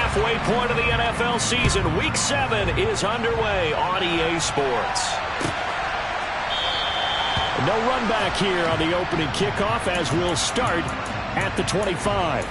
halfway point of the NFL season. Week 7 is underway on EA Sports. No run back here on the opening kickoff as we'll start at the 25.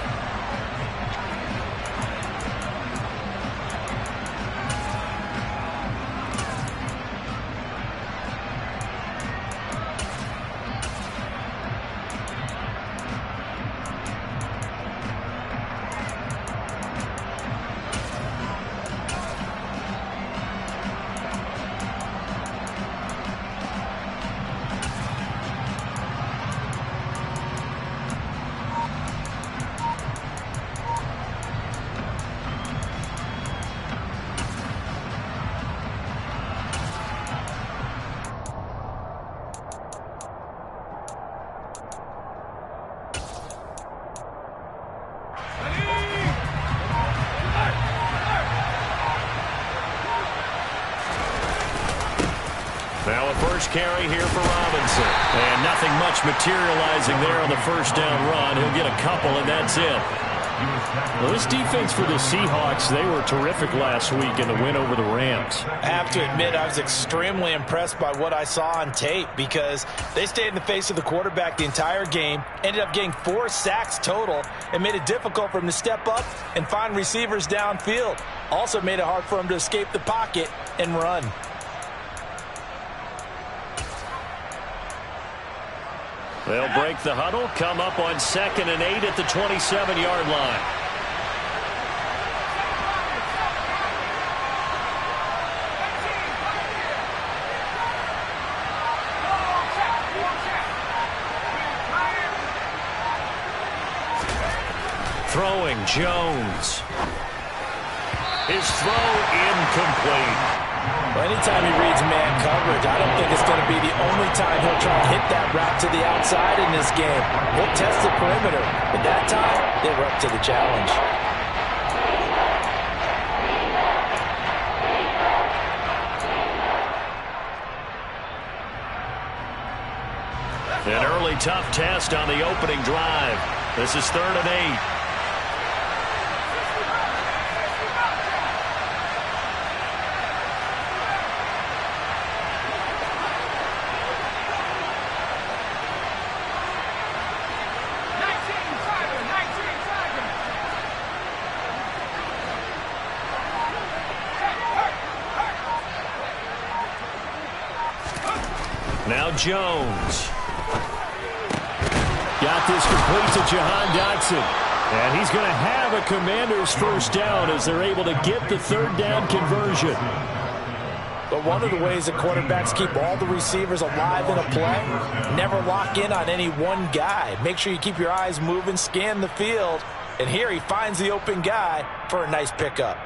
Now a first carry here for Robinson. And nothing much materializing there on the first down run. He'll get a couple, and that's it. Well, this defense for the Seahawks, they were terrific last week in the win over the Rams. I have to admit, I was extremely impressed by what I saw on tape because they stayed in the face of the quarterback the entire game, ended up getting 4 sacks total, and made it difficult for him to step up and find receivers downfield. Also made it hard for him to escape the pocket and run. They'll break the huddle, come up on 2nd and 8 at the 27-yard line. Throwing, Jones. His throw incomplete. Well, anytime he reads man coverage, I don't think it's going to be the only time he'll try to hit that route to the outside in this game. He'll test the perimeter, but that time, they were up to the challenge. An early tough test on the opening drive. This is 3rd and 8. Now Jones. Got this complete to Jahan Dotson. And he's going to have a Commander's first down as they're able to get the 3rd down conversion. But one of the ways that quarterbacks keep all the receivers alive in a play, never lock in on any one guy. Make sure you keep your eyes moving, scan the field. And here he finds the open guy for a nice pickup.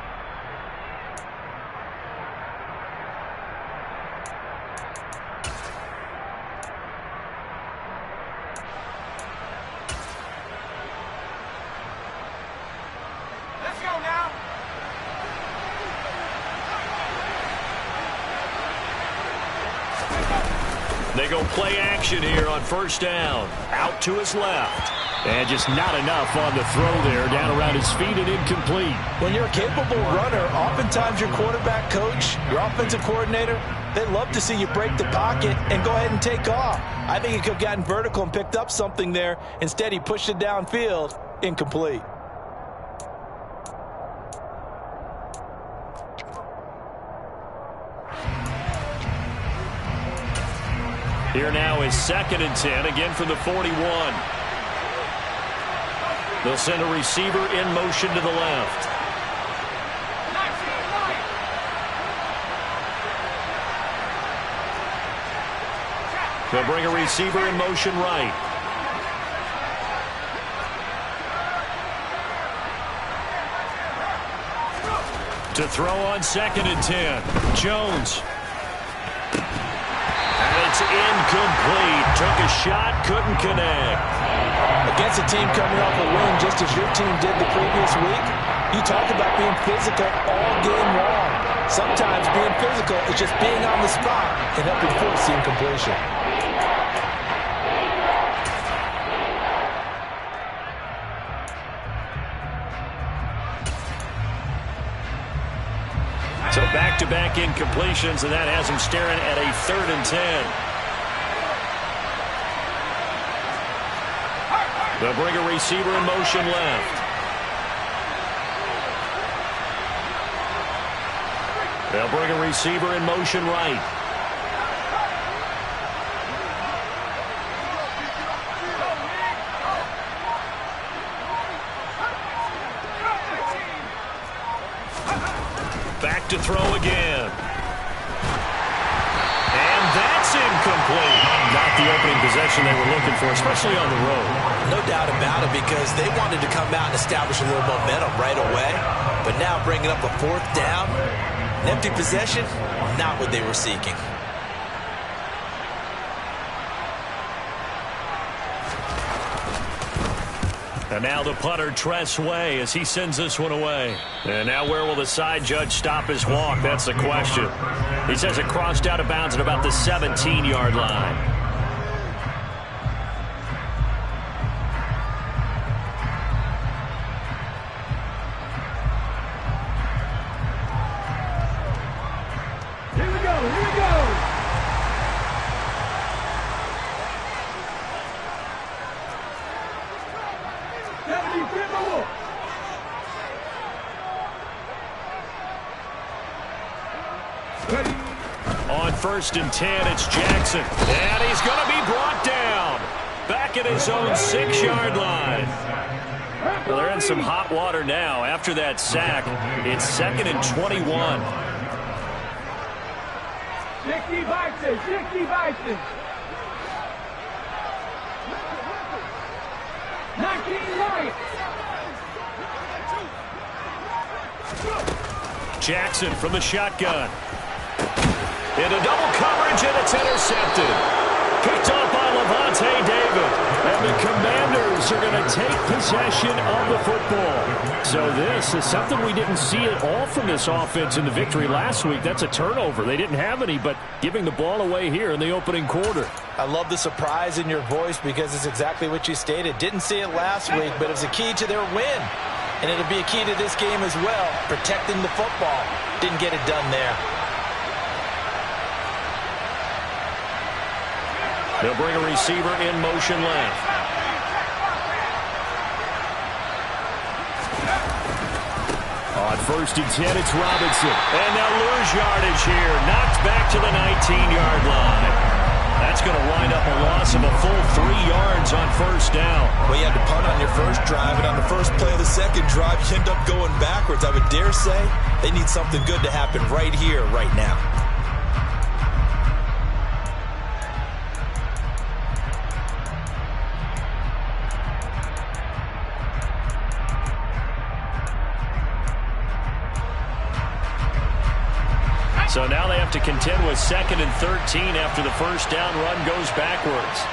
They go play action here on 1st down. Out to his left. And just not enough on the throw there. Down around his feet and incomplete. When you're a capable runner, oftentimes your quarterback coach, your offensive coordinator, they love to see you break the pocket and go ahead and take off. I think he could have gotten vertical and picked up something there. Instead, he pushed it downfield. Incomplete. Here now is 2nd and 10, again from the 41. They'll send a receiver in motion to the left. They'll bring a receiver in motion right. To throw on 2nd and 10. Jones. It's incomplete. Took a shot, couldn't connect. Against a team coming off a win just as your team did the previous week, you talk about being physical all game long. Sometimes being physical is just being on the spot and helping force the incompletion. back-to-back incompletions, and that has him staring at a 3rd and 10. They'll bring a receiver in motion left. They'll bring a receiver in motion right. Back to throw again. And that's incomplete. Not the opening possession they were looking for, especially on the road. No doubt about it, because they wanted to come out and establish a little momentum right away. But now bringing up a 4th down, an empty possession, not what they were seeking. And now the punter, Tress Way, as he sends this one away. And now where will the side judge stop his walk? That's the question. He says it crossed out of bounds at about the 17-yard line. Here we go, here we go. On 1st and 10, it's Jackson. And he's going to be brought down. Back at his own 6-yard line. Well, they're in some hot water now. After that sack, it's 2nd and 21. 60 Bison, 60 Bison. 19 Lions. Jackson from the shotgun. Into double coverage, and it's intercepted. Picked off by Lavonte David. And the Commanders are going to take possession of the football. So this is something we didn't see at all from this offense in the victory last week. That's a turnover. They didn't have any, but giving the ball away here in the opening quarter. I love the surprise in your voice, because it's exactly what you stated. Didn't see it last week, but it was a key to their win. And it'll be a key to this game as well, protecting the football. Didn't get it done there. They'll bring a receiver in motion left. On 1st and 10, it's Robinson. And they'll lose yardage here. Knocked back to the 19-yard line. That's going to wind up a loss of a full 3 yards on 1st down. Well, you had to punt on your first drive, and on the first play of the second drive, you end up going backwards. I would dare say they need something good to happen right here, right now. So now they have to contend with 2nd and 13 after the first down run goes backwards.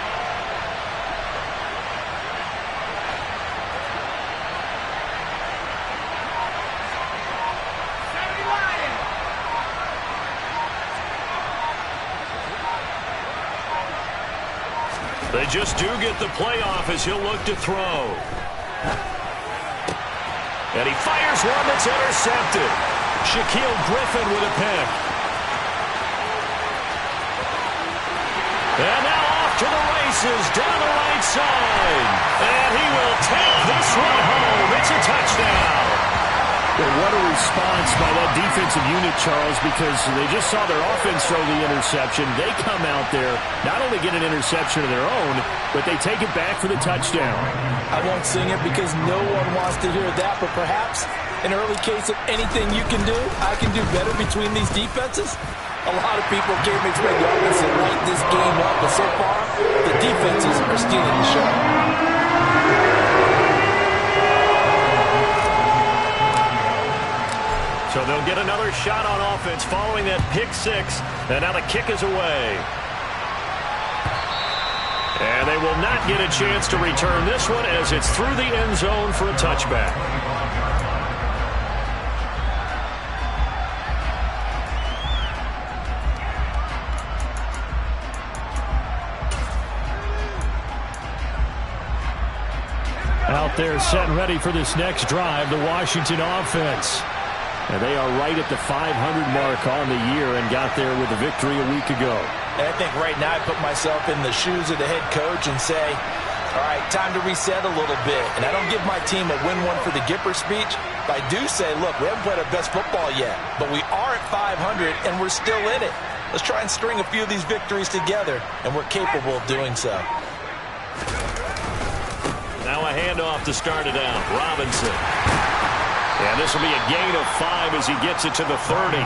They just do get the playoff as he'll look to throw. And he fires one that's intercepted. Shaquille Griffin with a pick. And now off to the races down the right side. And he will take this one home. It's a touchdown. Well, what a response by that defensive unit, Charles, because they just saw their offense throw the interception. They come out there, not only get an interception of their own, but they take it back for the touchdown. I won't sing it because no one wants to hear that, but perhaps an early case of anything you can do, I can do better between these defenses. A lot of people came to expect the offense to light this game up, but so far, the defenses are stealing the show. So they'll get another shot on offense following that pick six, and now the kick is away. And they will not get a chance to return this one as it's through the end zone for a touchback. Out there set and ready for this next drive, the Washington offense. And they are right at the 500 mark on the year and got there with a victory a week ago. And I think right now I put myself in the shoes of the head coach and say, all right, time to reset a little bit. And I don't give my team a win one for the Gipper speech, but I do say, look, we haven't played our best football yet, but we are at 500 and we're still in it. Let's try and string a few of these victories together, and we're capable of doing so. Now a handoff to start it out. Robinson. And this will be a gain of 5 as he gets it to the 30.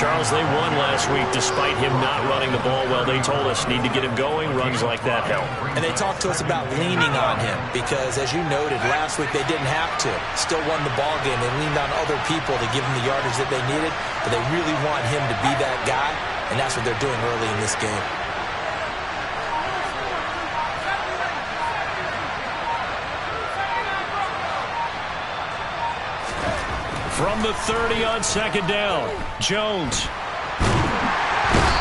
Charles, they won last week despite him not running the ball well. They told us need to get him going. Runs like that help. And they talked to us about leaning on him because, as you noted, last week they didn't have to. Still won the ball game. They leaned on other people to give them the yardage that they needed, but they really want him to be that guy, and that's what they're doing early in this game. From the 30 on second down, Jones.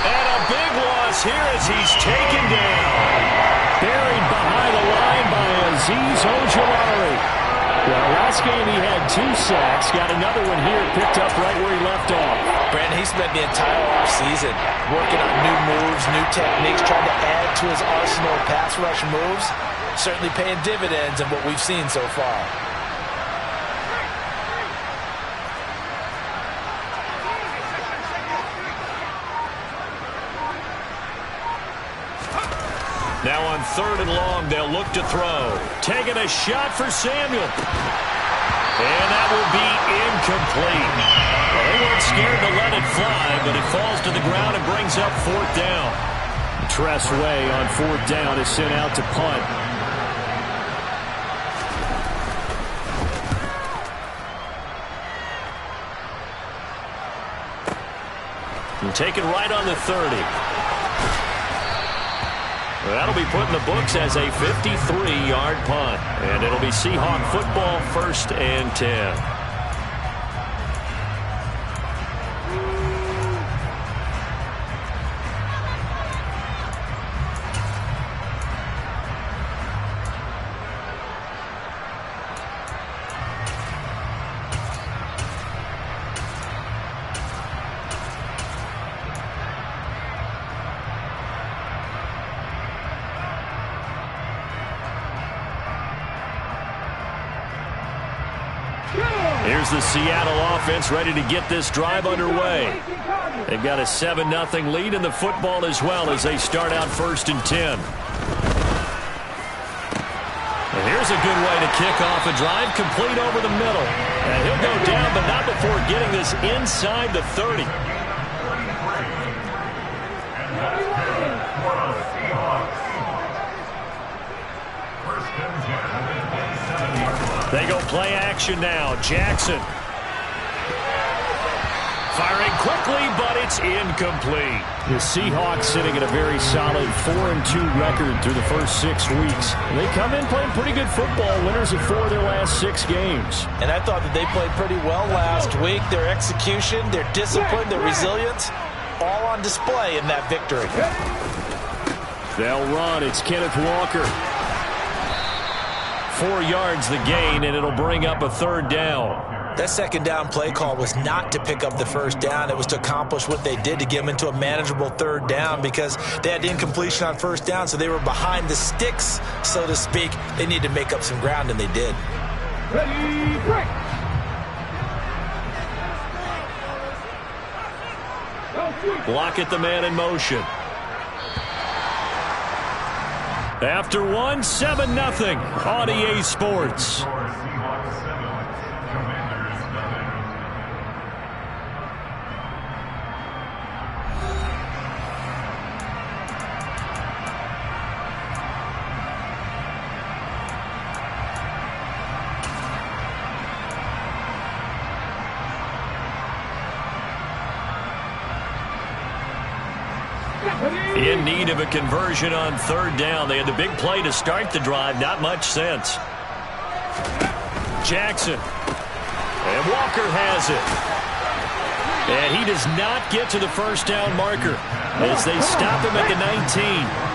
And a big loss here as he's taken down. Buried behind the line by Azeez Ojulari. Well, last game he had 2 sacks. Got another one here picked up right where he left off. Brandon, he spent the entire offseason working on new moves, new techniques, trying to add to his arsenal of pass rush moves. Certainly paying dividends in what we've seen so far. Now on 3rd and long, they'll look to throw. Taking a shot for Samuel. And that will be incomplete. Well, they weren't scared to let it fly, but it falls to the ground and brings up 4th down. Tress Way on 4th down is sent out to punt. And taken right on the 30. Well, that'll be put in the books as a 53-yard punt. And it'll be Seahawk football, 1st and 10. Here's the Seattle offense ready to get this drive underway. They've got a 7-0 lead in the football as well as they start out 1st and 10. And here's a good way to kick off a drive, complete over the middle. And he'll go down, but not before getting this inside the 30. They go play action now. Jackson. Firing quickly, but it's incomplete. The Seahawks sitting at a very solid 4-2 record through the first 6 weeks. They come in playing pretty good football, winners of 4 of their last 6 games. And I thought that they played pretty well last week. Their execution, their discipline, their resilience, all on display in that victory. They'll run. It's Kenneth Walker. 4 yards the gain, and it'll bring up a 3rd down. That 2nd down play call was not to pick up the 1st down. It was to accomplish what they did to get them into a manageable 3rd down because they had incompletion on 1st down, so they were behind the sticks, so to speak. They needed to make up some ground, and they did. Ready, break. Block at the man in motion. After 1, 7-0 on EA Sports. In need of a conversion on 3rd down. They had the big play to start the drive. Not much sense. Jackson. And Walker has it. And he does not get to the 1st down marker as they stop him at the 19.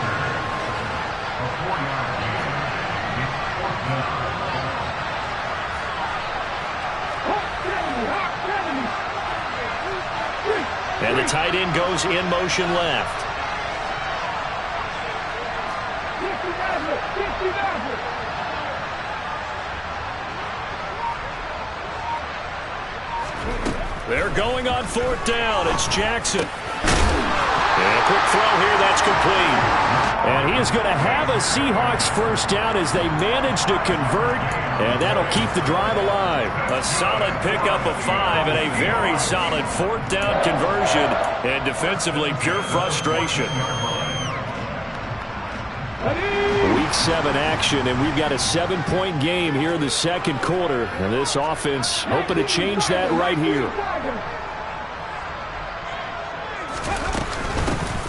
The tight end goes in motion left. They're going on 4th down. It's Jackson. And a quick throw here. That's complete. And he is going to have a Seahawks first down as they manage to convert. And that'll keep the drive alive. A solid pickup of 5 and a very solid 4th down conversion. And defensively, pure frustration. Week 7 action, and we've got a 7-point game here in the second quarter. And this offense hoping to change that right here.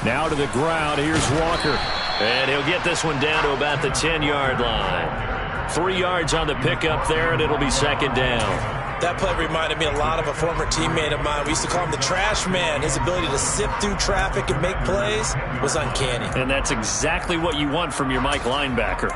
Now to the ground. Here's Walker. And he'll get this one down to about the 10-yard line. 3 yards on the pickup there, and it'll be 2nd down. That play reminded me a lot of a former teammate of mine. We used to call him the trash man. His ability to sift through traffic and make plays was uncanny. And that's exactly what you want from your Mike linebacker.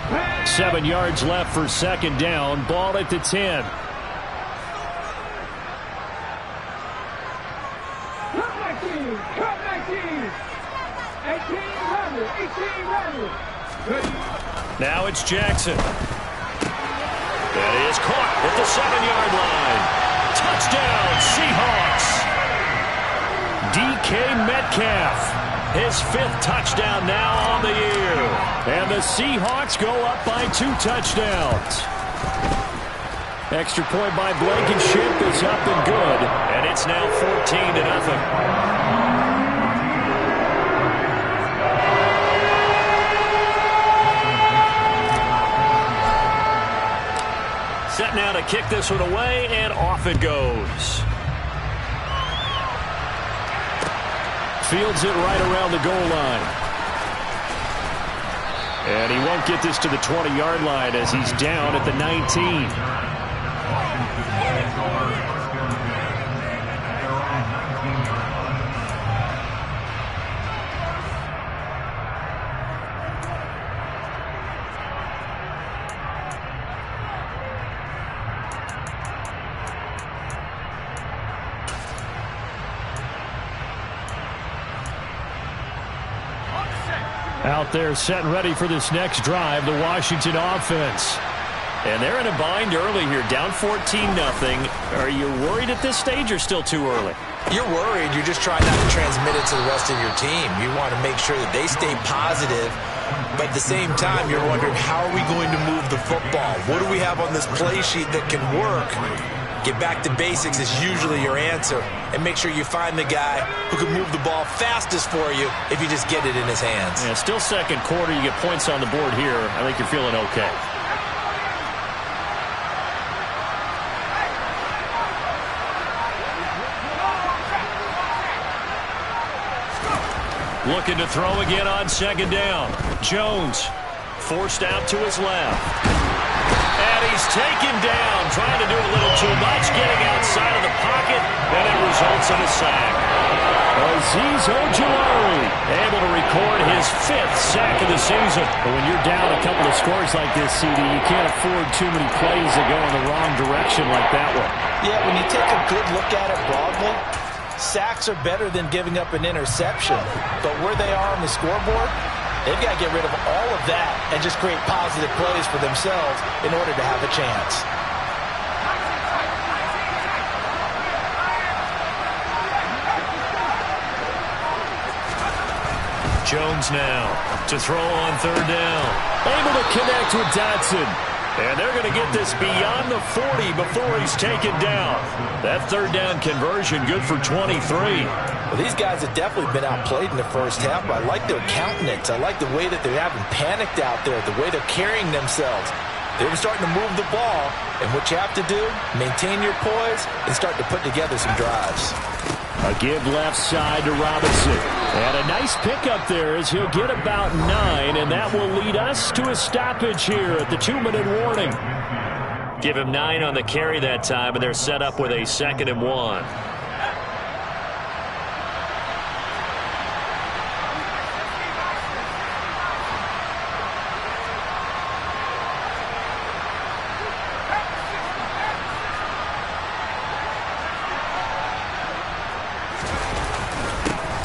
Pass. 7 yards left for 2nd down. Ball at the 10. Now it's Jackson. That is caught at the 7-yard line. Touchdown, Seahawks. DK Metcalf. His 5th touchdown now on the year. And the Seahawks go up by 2 touchdowns. Extra point by Blankenship is up and good. And it's now 14-0. Set now to kick this one away, and off it goes. Fields it right around the goal line. And he won't get this to the 20-yard line as he's down at the 19. Out there set and ready for this next drive, the Washington offense. And they're in a bind early here, down 14-0. Are you worried at this stage or still too early? You're worried. You're just trying not to transmit it to the rest of your team. You want to make sure that they stay positive. But at the same time, you're wondering, how are we going to move the football? What do we have on this play sheet that can work? Get back to basics is usually your answer. And make sure you find the guy who can move the ball fastest for you if you just get it in his hands. Yeah, still second quarter. You get points on the board here. I think you're feeling okay. Looking to throw again on 2nd down. Jones forced out to his left. And he's taken down, trying to do a little too much, getting outside of the pocket, and it results in a sack. Azeez Ojulari able to record his 5th sack of the season. But when you're down a couple of scores like this, CD, you can't afford too many plays that go in the wrong direction like that one. Yeah, when you take a good look at it broadly, sacks are better than giving up an interception. But where they are on the scoreboard, they've got to get rid of all of that and just create positive plays for themselves in order to have a chance. Jones now to throw on 3rd down. Able to connect with Dotson. And they're going to get this beyond the 40 before he's taken down. That 3rd down conversion good for 23. Well, these guys have definitely been outplayed in the first half, but I like their countenance. I like the way that they haven't panicked out there, the way they're carrying themselves. They're starting to move the ball, and what you have to do, maintain your poise and start to put together some drives. A give left side to Robinson. And a nice pickup there as he'll get about 9, and that will lead us to a stoppage here at the 2-minute warning. Give him 9 on the carry that time, and they're set up with a 2nd and 1.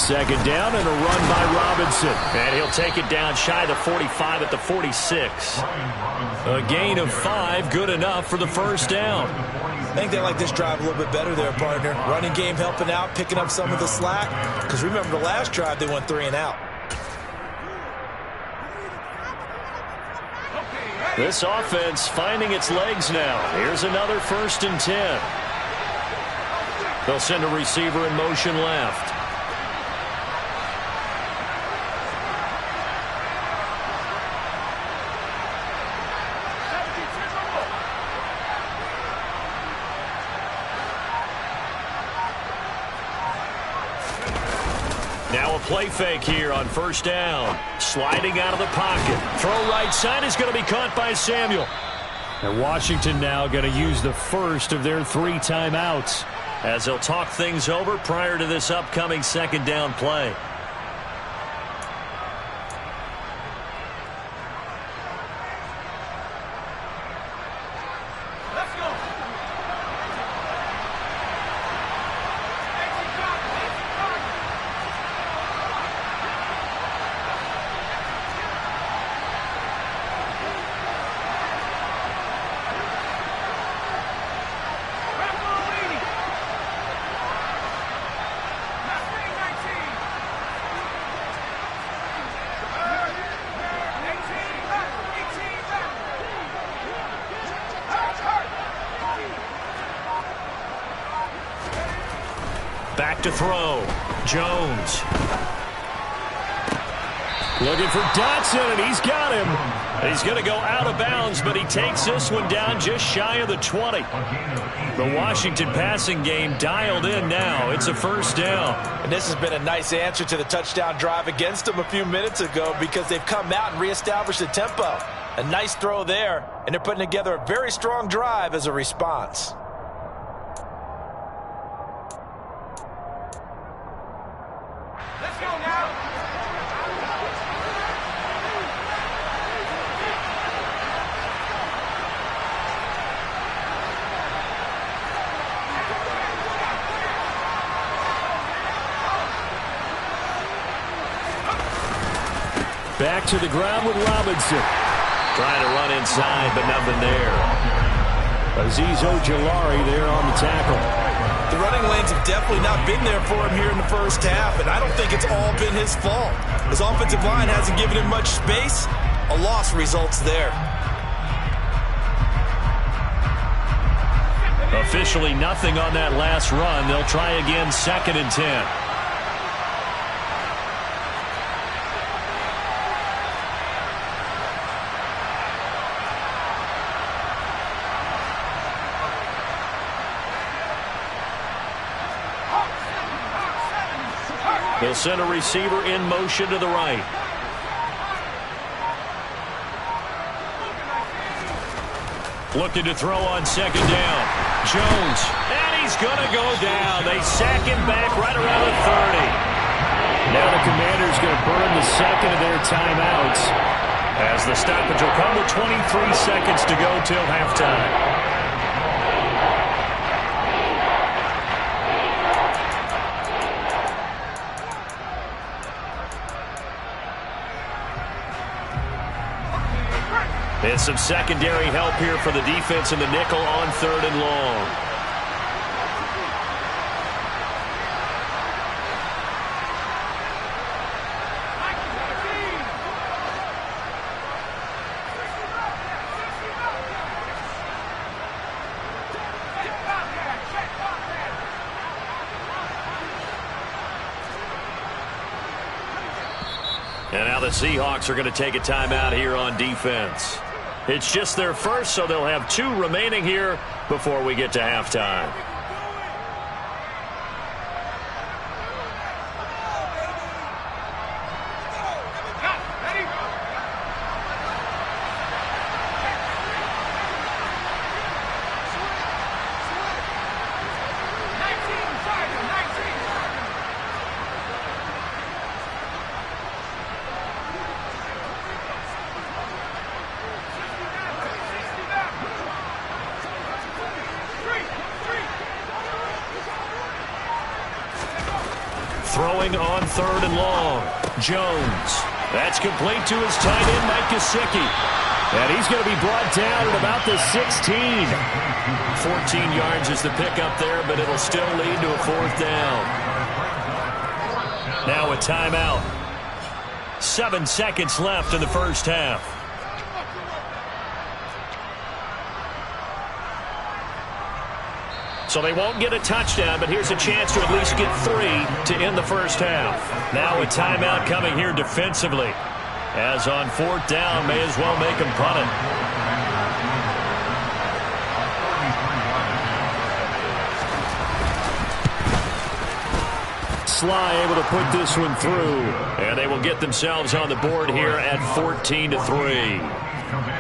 second down and a run by Robinson. And he'll take it down shy of the 45 at the 46. A gain of 5, good enough for the first down. I think they like this drive a little bit better there, partner. Running game helping out, picking up some of the slack. Because remember the last drive, they went 3 and out. This offense finding its legs now. Here's another 1st and 10. They'll send a receiver in motion left. Now a play fake here on 1st down. Sliding out of the pocket. Throw right side is going to be caught by Samuel. And Washington now going to use the first of their 3 timeouts as they'll talk things over prior to this upcoming 2nd down play. Back to throw. Jones. Looking for Dotson, and he's got him. He's going to go out of bounds, but he takes this one down just shy of the 20. The Washington passing game dialed in now. It's a 1st down. And this has been a nice answer to the touchdown drive against them a few minutes ago because they've come out and reestablished the tempo. A nice throw there, and they're putting together a very strong drive as a response. Back to the ground with Robinson. Trying to run inside, but nothing there. Azeez Ojulari there on the tackle. The running lanes have definitely not been there for him here in the first half, and I don't think it's all been his fault. His offensive line hasn't given him much space. A loss results there. Officially nothing on that last run. They'll try again 2nd and 10. They'll send a receiver in motion to the right. Looking to throw on 2nd down. Jones. And he's going to go down. They sack him back right around the 30. Now the Commanders going to burn the 2nd of their timeouts as the stoppage will come with 23 seconds to go till halftime. And some secondary help here for the defense in the nickel on 3rd and long. And now the Seahawks are going to take a timeout here on defense. It's just their first, so they'll have 2 remaining here before we get to halftime. Throwing on 3rd and long. Jones. That's complete to his tight end, Mike Gesicki. And he's going to be brought down at about the 16. 14 yards is the pickup there, but it'll still lead to a 4th down. Now a timeout. 7 seconds left in the first half. So they won't get a touchdown, but here's a chance to at least get 3 to end the first half. Now a timeout coming here defensively. As on 4th down, may as well make him punt it. Sly able to put this one through. And they will get themselves on the board here at 14-3.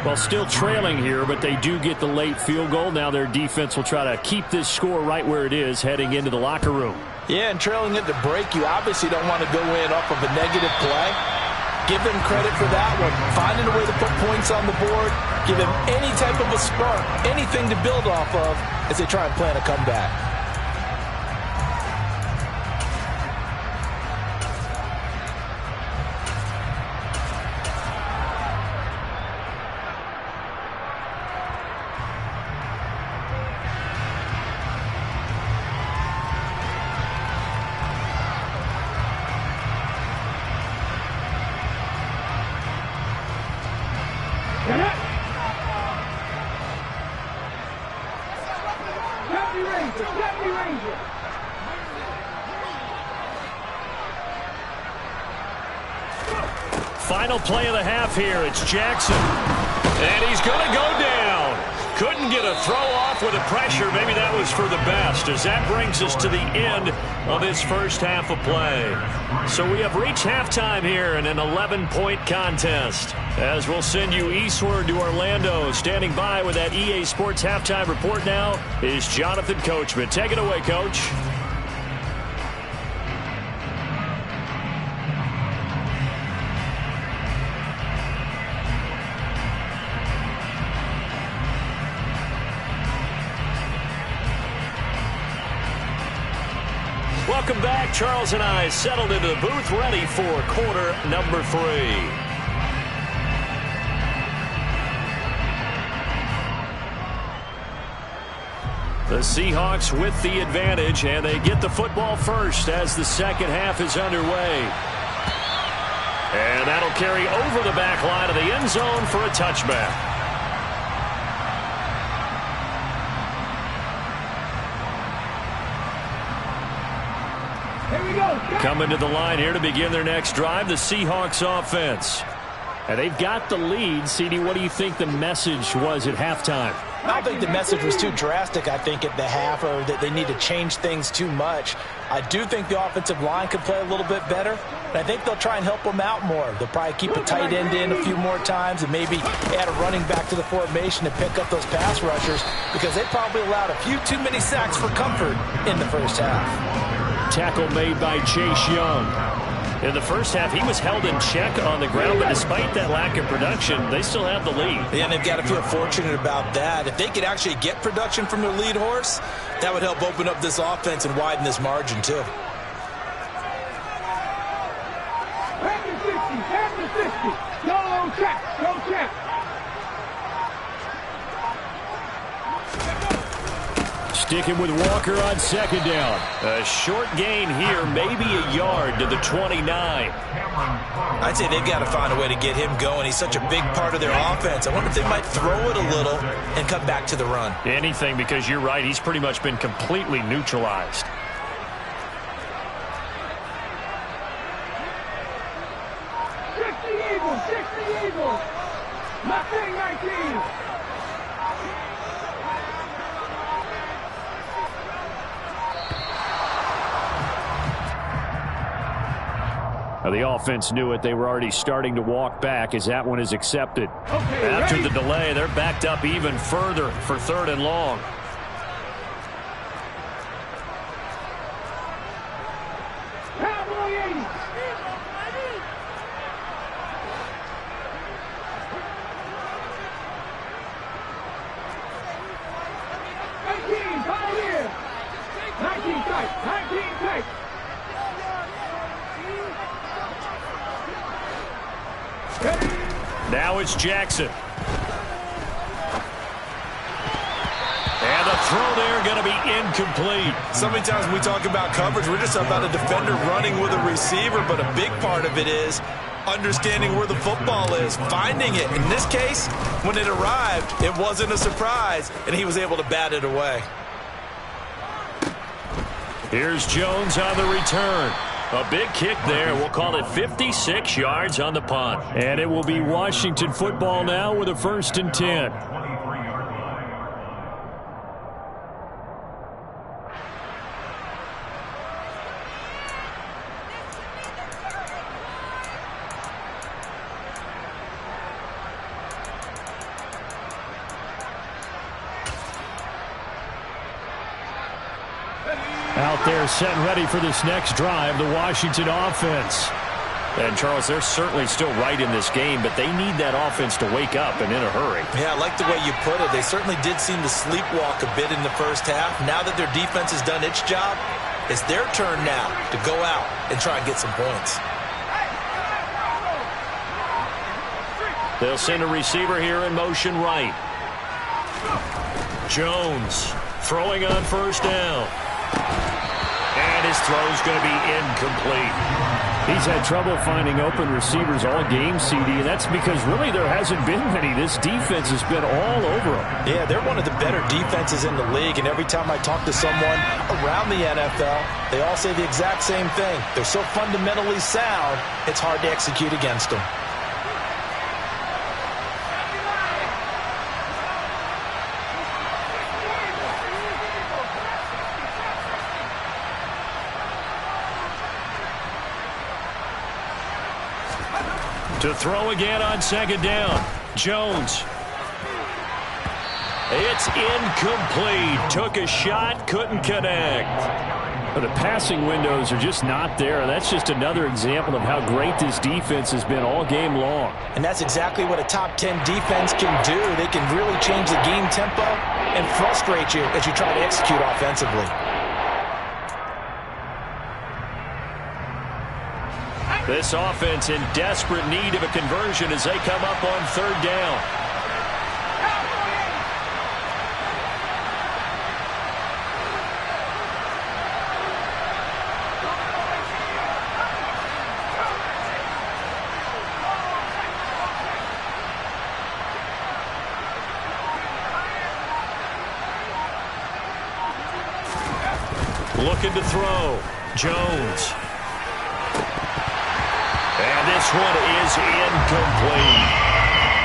Well, still trailing here, but they do get the late field goal. Now their defense will try to keep this score right where it is heading into the locker room. Yeah, and trailing at the break, you obviously don't want to go in off of a negative play. Give them credit for that one. Finding a way to put points on the board. Give them any type of a spark, anything to build off of as they try and plan a comeback. Final play of the half here. It's Jackson. And he's going to go down. Couldn't get a throw off with the pressure. Maybe that was for the best, as that brings us to the end of this first half of play. So we have reached halftime here in an 11-point contest. As we'll send you eastward to Orlando. Standing by with that EA Sports halftime report now is Jonathan Coachman. Take it away, Coach. Welcome back. Charles and I settled into the booth, ready for quarter number 3. The Seahawks with the advantage, and they get the football first as the second half is underway. And that'll carry over the back line of the end zone for a touchback. Coming to the line here to begin their next drive, the Seahawks offense. And they've got the lead. CD, what do you think the message was at halftime? I don't think the message was too drastic, I think, at the half, or that they need to change things too much. I do think the offensive line could play a little bit better, and I think they'll try and help them out more. They'll probably keep a tight end in a few more times and maybe add a running back to the formation to pick up those pass rushers, because they probably allowed a few too many sacks for comfort in the first half. Tackle made by Chase Young. In the first half, he was held in check on the ground, but despite that lack of production, they still have the lead. Yeah, and they've got to feel fortunate about that. If they could actually get production from their lead horse, that would help open up this offense and widen this margin, too. Back to 60. Go on track. Go track. Sticking with Walker on second down. A short gain here, maybe a yard to the 29. I'd say they've got to find a way to get him going. He's such a big part of their offense. I wonder if they might throw it a little and come back to the run. Anything, because you're right, he's pretty much been completely neutralized. Eagles. Mustang 19. Now the offense knew it. They were already starting to walk back as that one is accepted. Okay, after the delay, they're backed up even further for 3rd and long. Cowboy 80. Pioneer. 19 tight. Now it's Jackson. And the throw there going to be incomplete. So many times when we talk about coverage, we're just talking about a defender running with a receiver, but a big part of it is understanding where the football is, finding it. In this case, when it arrived, it wasn't a surprise, and he was able to bat it away. Here's Jones on the return. A big kick there. We'll call it 56 yards on the punt. And it will be Washington football now with a 1st and 10. Out there set and ready for this next drive, the Washington offense. And, Charles, they're certainly still right in this game, but they need that offense to wake up and in a hurry. Yeah, I like the way you put it. They certainly did seem to sleepwalk a bit in the first half. Now that their defense has done its job, it's their turn now to go out and try and get some points. They'll send a receiver here in motion right. Jones throwing on 1st down. And his throw's going to be incomplete. He's had trouble finding open receivers all game, CD, and that's because really there hasn't been many. This defense has been all over them. Yeah, they're one of the better defenses in the league, and every time I talk to someone around the NFL, they all say the exact same thing. They're so fundamentally sound, it's hard to execute against them. To throw again on 2nd down. Jones. It's incomplete. Took a shot, couldn't connect. But the passing windows are just not there. That's just another example of how great this defense has been all game long. And that's exactly what a top 10 defense can do. They can really change the game tempo and frustrate you as you try to execute offensively. This offense in desperate need of a conversion as they come up on 3rd down. Looking to throw. Jones. And this one is incomplete.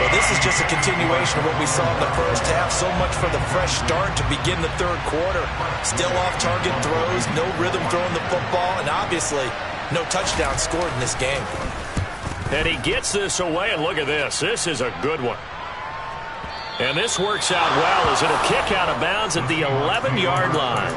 Well, this is just a continuation of what we saw in the first half. So much for the fresh start to begin the 3rd quarter. Still off-target throws, no rhythm throwing the football, and obviously no touchdown scored in this game. And he gets this away, and look at this. This is a good one. And this works out well as it'll kick out of bounds at the 11-yard line.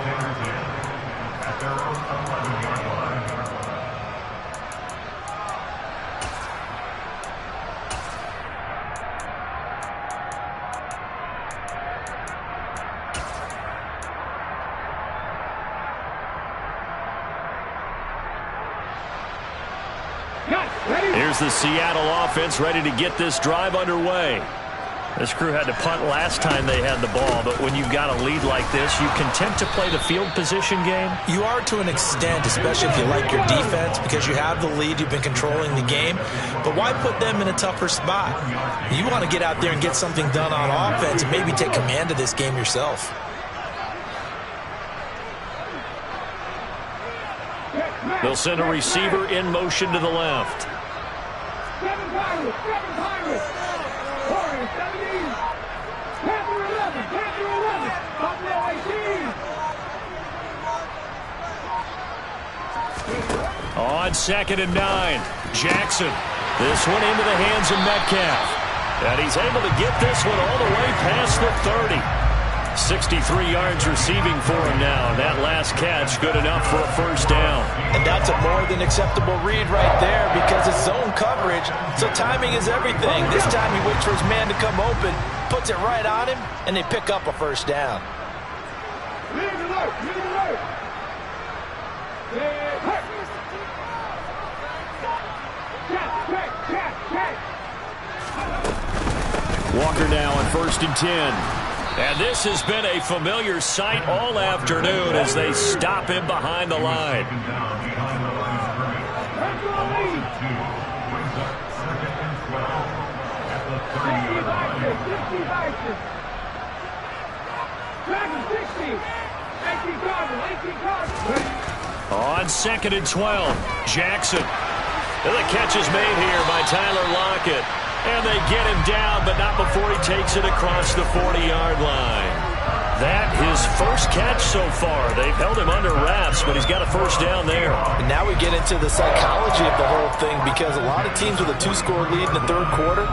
Here's the Seattle offense ready to get this drive underway. This crew had to punt last time they had the ball, but when you've got a lead like this, you content to play the field position game? You are to an extent, especially if you like your defense, because you have the lead, you've been controlling the game. But why put them in a tougher spot? You want to get out there and get something done on offense and maybe take command of this game yourself. They'll send a receiver in motion to the left. 7 Pirates, 7 Pirates. Warriors 17. Panther 11, Panther 11. Buffalo 18. On 2nd and 9, Jackson. This one into the hands of Metcalf. And he's able to get this one all the way past the 30. 63 yards receiving for him now. And that last catch good enough for a 1st down. And that's a more than acceptable read right there because it's zone coverage, so timing is everything. This time he waits for his man to come open, puts it right on him, and they pick up a 1st down. Lead alert, lead alert. Check. Walker now on 1st and 10. And this has been a familiar sight all afternoon as they stop him behind the line. On 2nd and 12, Jackson. And the catch is made here by Tyler Lockett. And they get him down, but not before he takes it across the 40-yard line. That his first catch so far. They've held him under wraps, but he's got a first down there. And now we get into the psychology of the whole thing, because a lot of teams with a 2-score lead in the third quarter,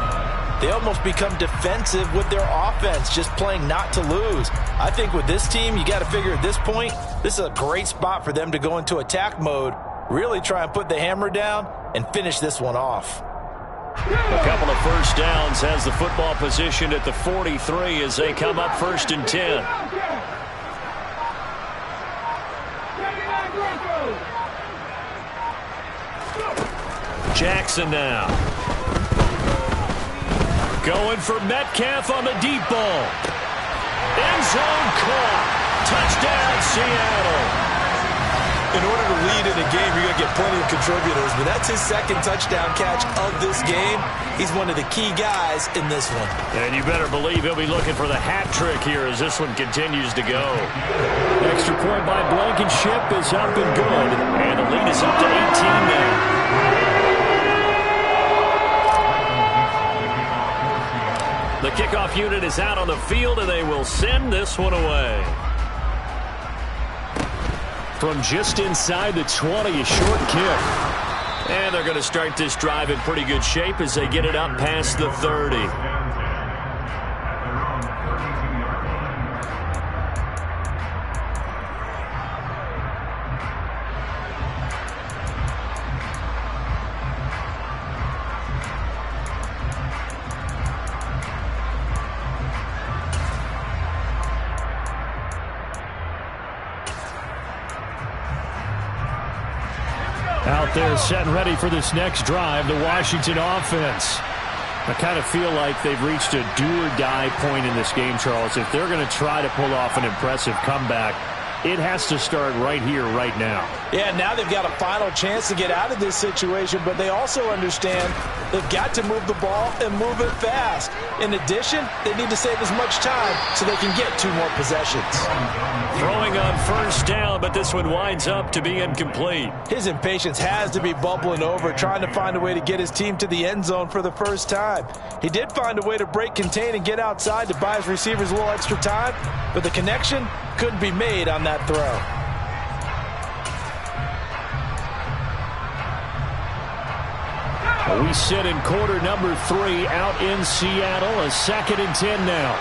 they almost become defensive with their offense, just playing not to lose. I think with this team, you got to figure at this point, this is a great spot for them to go into attack mode, really try and put the hammer down and finish this one off. A couple of first downs, has the football position at the 43 as they come up 1st and 10. Jackson now. Going for Metcalf on the deep ball. End zone caught. Touchdown, Seattle. In order to lead in a game, you're going to get plenty of contributors, but that's his second touchdown catch of this game. He's one of the key guys in this one. And you better believe he'll be looking for the hat trick here as this one continues to go. Extra point by Blankenship is up and good, and the lead is up to 18 now. The kickoff unit is out on the field, and they will send this one away. From just inside the 20, a short kick. And they're going to start this drive in pretty good shape as they get it up past the 30. Out there set and ready for this next drive, the Washington offense. I kind of feel like they've reached a do-or-die point in this game, Charles. If they're going to try to pull off an impressive comeback, it has to start right here, right now. Yeah, now they've got a final chance to get out of this situation, but they also understand they've got to move the ball and move it fast. In addition, they need to save as much time so they can get 2 more possessions. Throwing on first down, but this one winds up to be incomplete. His impatience has to be bubbling over, trying to find a way to get his team to the end zone for the first time. He did find a way to break contain and get outside to buy his receivers a little extra time, but the connection couldn't be made on that throw. We sit in quarter number 3 out in Seattle. A 2nd and 10 now.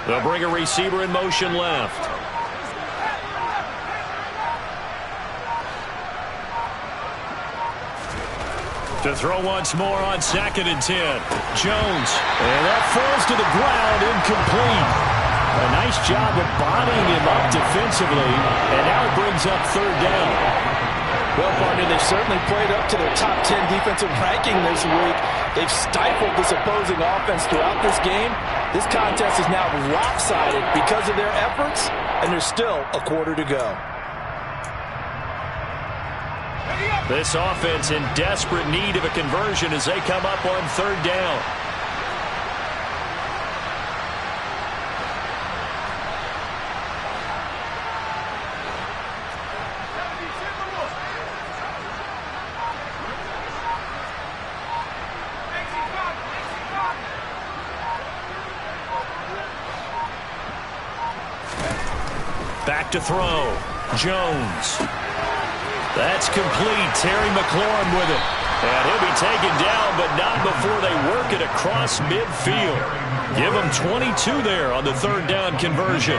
They'll bring a receiver in motion left. To throw once more on 2nd and 10. Jones. And that falls to the ground, incomplete. A nice job of bodying him up defensively. And now it brings up 3rd down. Well, partner, they've certainly played up to their top 10 defensive ranking this week. They've stifled this opposing offense throughout this game. This contest is now lopsided because of their efforts, and there's still a quarter to go. This offense in desperate need of a conversion as they come up on 3rd down. Back to throw. Jones. That's complete. Terry McLaurin with it. And he'll be taken down, but not before they work it across midfield. Give him 22 there on the 3rd down conversion.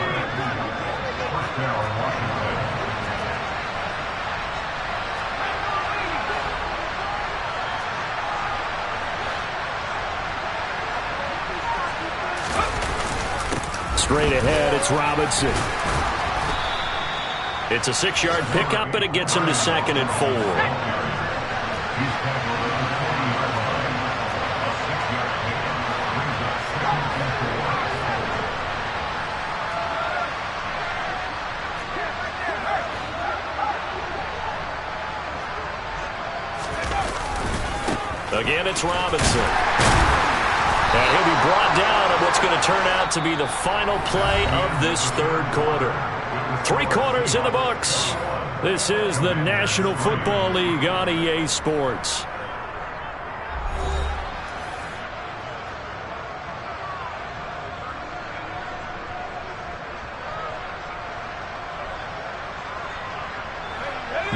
Straight ahead, it's Robinson. It's a 6-yard pickup, and it gets him to 2nd and 4. Again, it's Robinson. And he'll be brought down on what's going to turn out to be the final play of this 3rd quarter. 3 quarters in the books. This is the National Football League on EA Sports.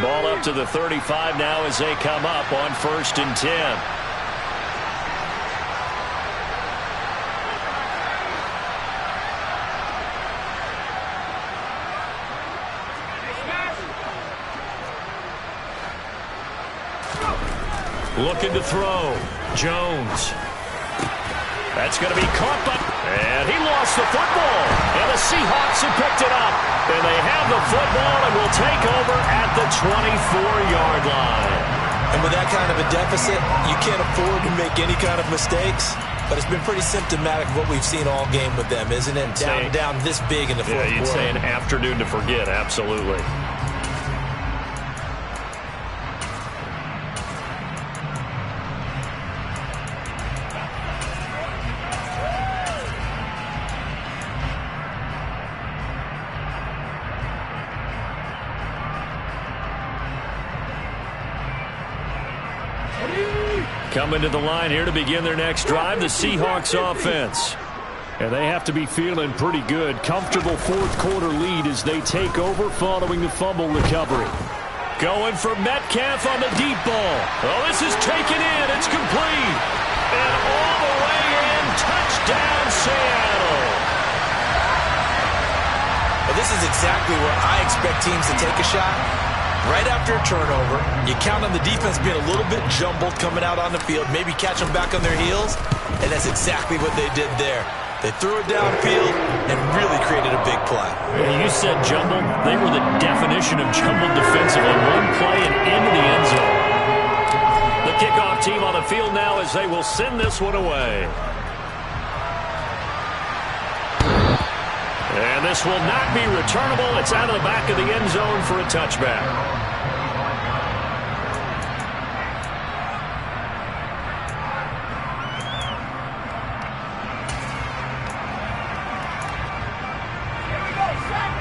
Ball up to the 35 now as they come up on 1st and 10. Looking to throw. Jones. That's going to be caught, and he lost the football. And the Seahawks have picked it up. And they have the football and will take over at the 24-yard line. And with that kind of a deficit, you can't afford to make any kind of mistakes. But it's been pretty symptomatic of what we've seen all game with them, isn't it? Down this big in the 4th quarter. Yeah, you'd say an afternoon to forget, absolutely. Coming to the line here to begin their next drive, the Seahawks offense. And they have to be feeling pretty good. Comfortable 4th quarter lead as they take over following the fumble recovery. Going for Metcalf on the deep ball. Oh, this is taken in. It's complete. And all the way in. Touchdown, Seattle. Well, this is exactly where I expect teams to take a shot. Right after a turnover, you count on the defense being a little bit jumbled coming out on the field, maybe catch them back on their heels, and that's exactly what they did there. They threw it downfield and really created a big play. You said jumbled. They were the definition of jumbled defensively. One play and into the end zone. The kickoff team on the field now as they will send this one away. And this will not be returnable. It's out of the back of the end zone for a touchback.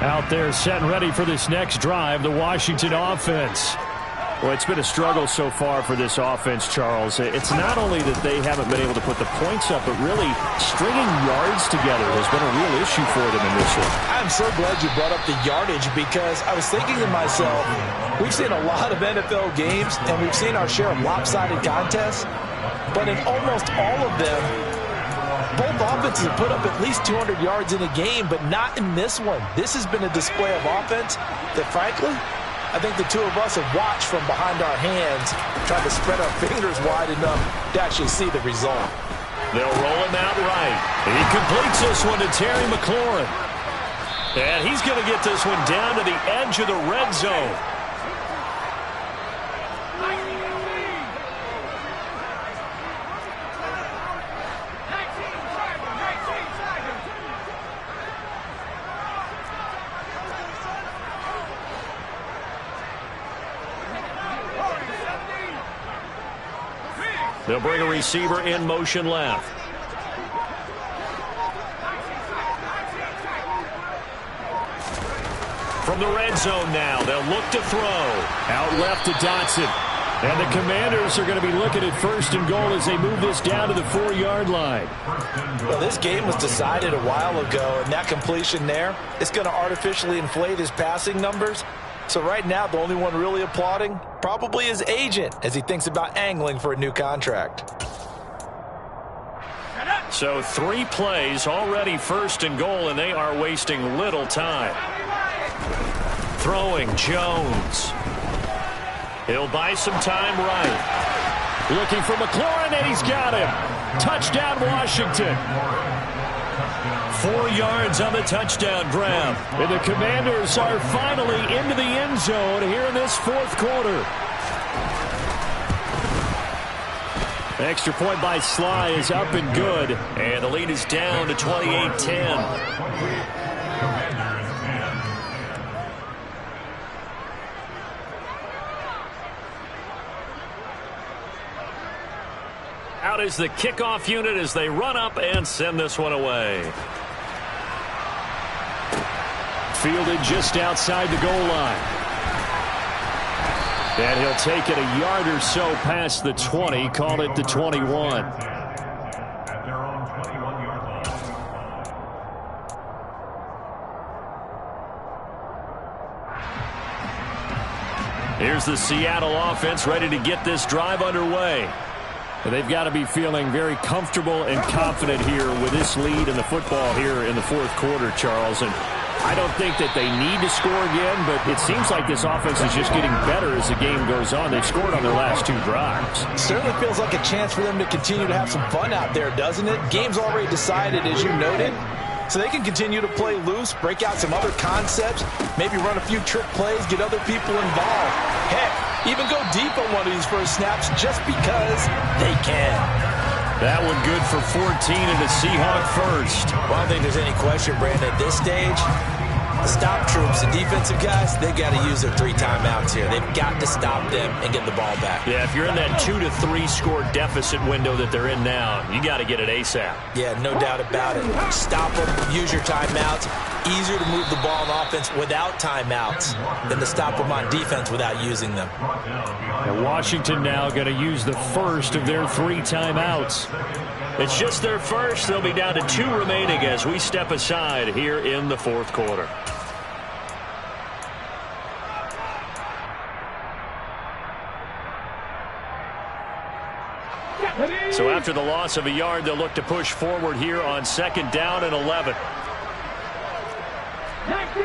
Out there set and ready for this next drive, the Washington offense. Well, it's been a struggle so far for this offense, Charles. It's not only that they haven't been able to put the points up, but really stringing yards together has been a real issue for them in this one. I'm so glad you brought up the yardage because I was thinking to myself, we've seen a lot of NFL games and we've seen our share of lopsided contests, but in almost all of them, both offenses have put up at least 200 yards in a game, but not in this one. This has been a display of offense that, frankly, I think the two of us have watched from behind our hands, trying to spread our fingers wide enough to actually see the result. They'll roll him out right. He completes this one to Terry McLaurin. And he's going to get this one down to the edge of the red zone. They'll bring a receiver in motion left. From the red zone now, they'll look to throw. Out left to Dotson. And the Commanders are going to be looking at 1st and goal as they move this down to the 4-yard line. Well, this game was decided a while ago, and that completion there, it's going to artificially inflate his passing numbers. So right now, the only one really applauding probably his agent as he thinks about angling for a new contract. So 3 plays, already 1st and goal, and they are wasting little time. Throwing Jones. He'll buy some time right. Looking for McLaurin, and he's got him. Touchdown, Washington. 4 yards on the touchdown grab. And the Commanders are finally into the end zone here in this fourth quarter. Extra point by Sly is up and good. And the lead is down to 28-10. Out is the kickoff unit as they run up and send this one away. Fielded just outside the goal line. And he'll take it a yard or so past the 20, call it the 21. Here's the Seattle offense ready to get this drive underway. They've got to be feeling very comfortable and confident here with this lead in the football here in the fourth quarter, Charles. And I don't think that they need to score again, but it seems like this offense is just getting better as the game goes on. They've scored on their last 2 drives. Certainly feels like a chance for them to continue to have some fun out there, doesn't it? Game's already decided, as you noted. So they can continue to play loose, break out some other concepts, maybe run a few trick plays, get other people involved. Heck, even go deep on one of these first snaps just because they can. That one good for 14 and a Seahawk first. Well, I don't think there's any question, Brandon, at this stage. The stop troops, the defensive guys, they've got to use their 3 timeouts here. They've got to stop them and get the ball back. Yeah, if you're in that 2 to 3 score deficit window that they're in now, you got to get it ASAP. Yeah, no doubt about it. Stop them, use your timeouts. Easier to move the ball on offense without timeouts than to stop them on defense without using them. And Washington now going to use the first of their 3 timeouts. It's just their first. They'll be down to 2 remaining as we step aside here in the fourth quarter. So after the loss of a yard, they'll look to push forward here on 2nd down and 11. 19,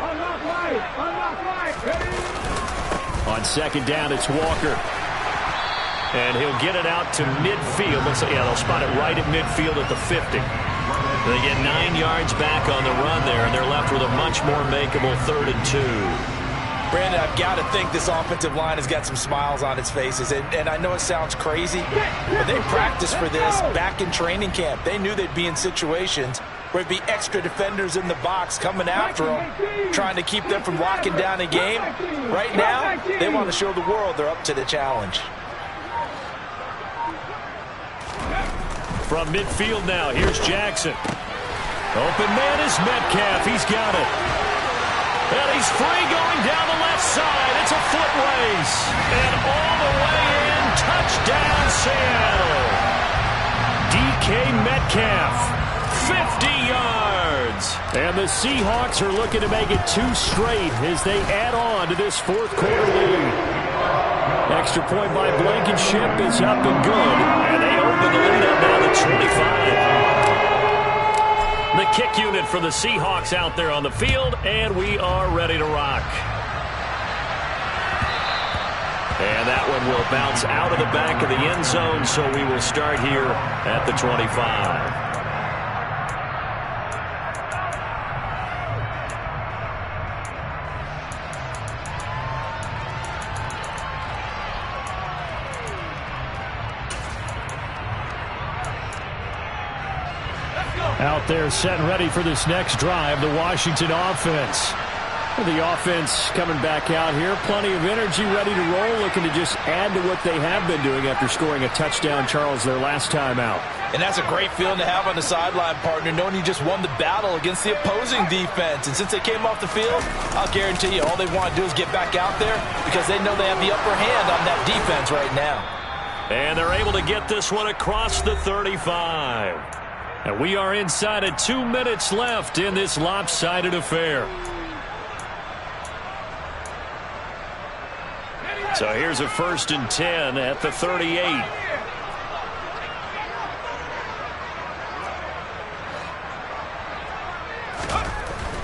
unlock right, ready? On 2nd down, it's Walker. And he'll get it out to midfield. Looks like, yeah, they'll spot it right at midfield at the 50. They get 9 yards back on the run there, and they're left with a much more makeable 3rd and 2. Brandon, I've got to think this offensive line has got some smiles on its faces. And I know it sounds crazy, but they practiced for this back in training camp. They knew they'd be in situations where it'd be extra defenders in the box coming after them, trying to keep them from locking down a game. Right now, they want to show the world they're up to the challenge. From midfield now, here's Jackson. Open man is Metcalf. He's got it. And he's free going down the left side. It's a foot race. And all the way in, touchdown Seattle. DK Metcalf, 50 yards. And the Seahawks are looking to make it 2 straight as they add on to this fourth quarter lead. Extra point by Blankenship is up and good. And they open the lead up now to 25. The kick unit for the Seahawks out there on the field, and we are ready to rock. And that one will bounce out of the back of the end zone, so we will start here at the 25. Out there set and ready for this next drive, the Washington offense. The offense coming back out here. Plenty of energy, ready to roll, looking to just add to what they have been doing after scoring a touchdown, Charles, their last time out. And that's a great feeling to have on the sideline, partner, knowing you just won the battle against the opposing defense. And since they came off the field, I'll guarantee you all they want to do is get back out there because they know they have the upper hand on that defense right now. And they're able to get this one across the 35. And we are inside of 2 minutes left in this lopsided affair. So here's a 1st and 10 at the 38.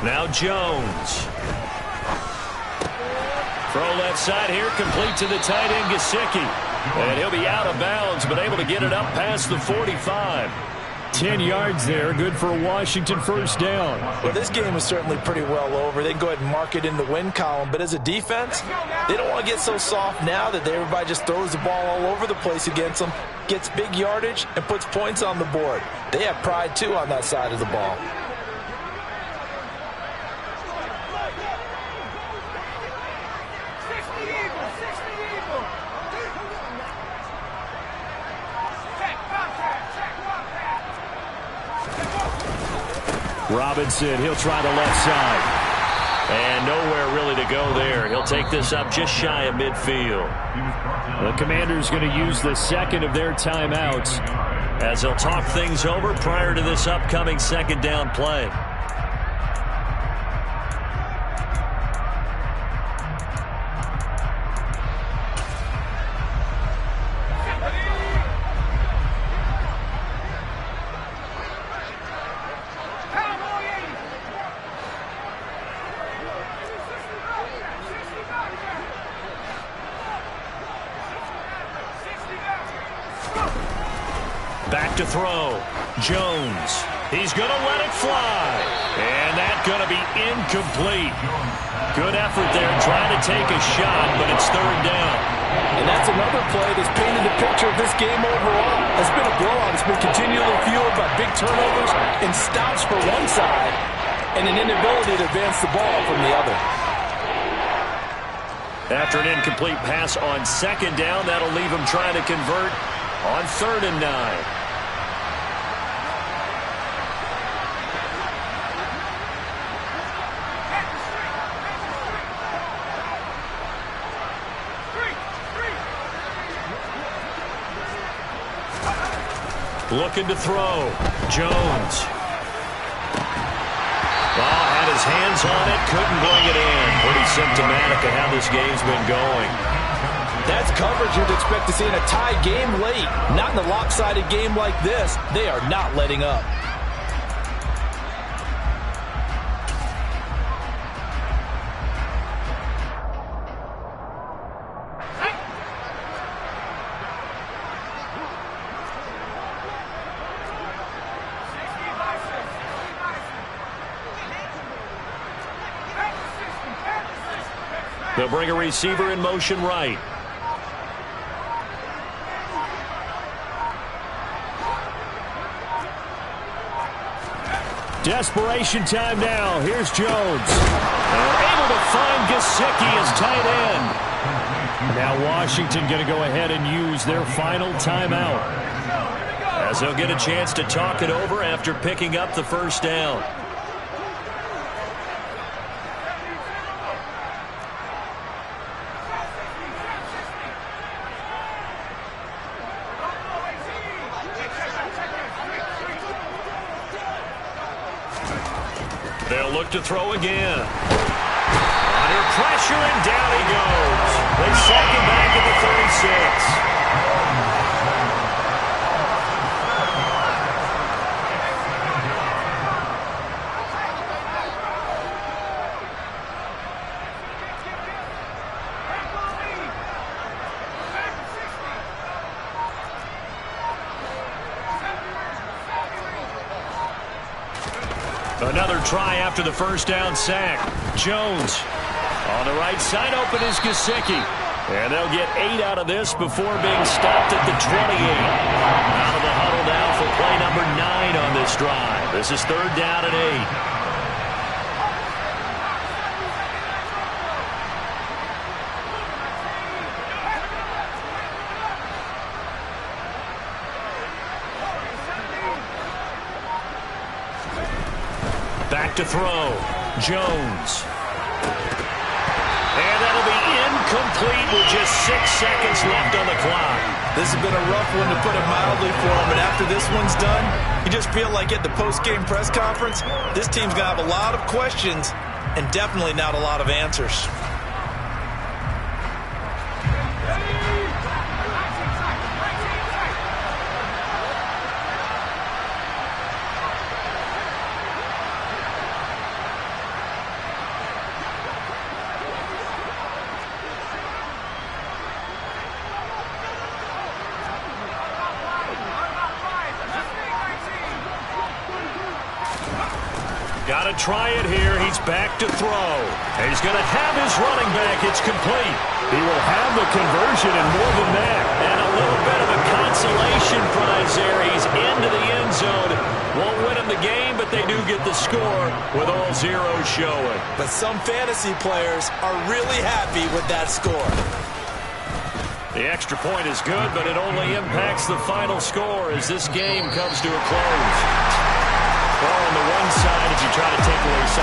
Now Jones. Throw left side here, complete to the tight end, Gesicki. And he'll be out of bounds, but able to get it up past the 45. 10 yards there. Good for a Washington first down. Well, this game is certainly pretty well over. They can go ahead and mark it in the win column. But as a defense, they don't want to get so soft now that everybody just throws the ball all over the place against them, gets big yardage, and puts points on the board. They have pride, too, on that side of the ball. Robinson, he'll try the left side. And nowhere really to go there. He'll take this up just shy of midfield. The Commanders going to use the second of their timeouts as they'll talk things over prior to this upcoming second down play. Back to throw. Jones. He's going to let it fly. And that's going to be incomplete. Good effort there trying to take a shot, but it's third down. And that's another play that's painted the picture of this game overall. It's been a blowout. It's been continually fueled by big turnovers and stops for one side and an inability to advance the ball from the other. After an incomplete pass on second down, that'll leave him trying to convert on 3rd and 9. Looking to throw. Jones. Ball had his hands on it, couldn't bring it in. Pretty symptomatic of how this game's been going. That's coverage you'd expect to see in a tie game late. Not in a lopsided game like this. They are not letting up. They'll bring a receiver in motion right. Desperation time now. Here's Jones. They're able to find Gesicki as tight end. Now Washington going to go ahead and use their final timeout, as they'll get a chance to talk it over after picking up the first down. They'll look to throw again. Under pressure, and down he goes. They sack him back at the 36. Another try after the first down sack. Jones on the right side, open is Gesicki. And they'll get 8 out of this before being stopped at the 28. Out of the huddle now for play number 9 on this drive. This is 3rd down and 8. Back to throw. Jones. And that'll be incomplete with just 6 seconds left on the clock. This has been a rough one, to put it mildly, for him. But after this one's done, you just feel like at the post-game press conference, this team's going to have a lot of questions and definitely not a lot of answers. Got to try it here. He's back to throw. And he's going to have his running back. It's complete. He will have the conversion and more than that. And a little bit of a consolation prize there. He's into the end zone. Won't win him the game, but they do get the score with all zeros showing. But some fantasy players are really happy with that score. The extra point is good, but it only impacts the final score as this game comes to a close. Well, on the one side, if you try to take away some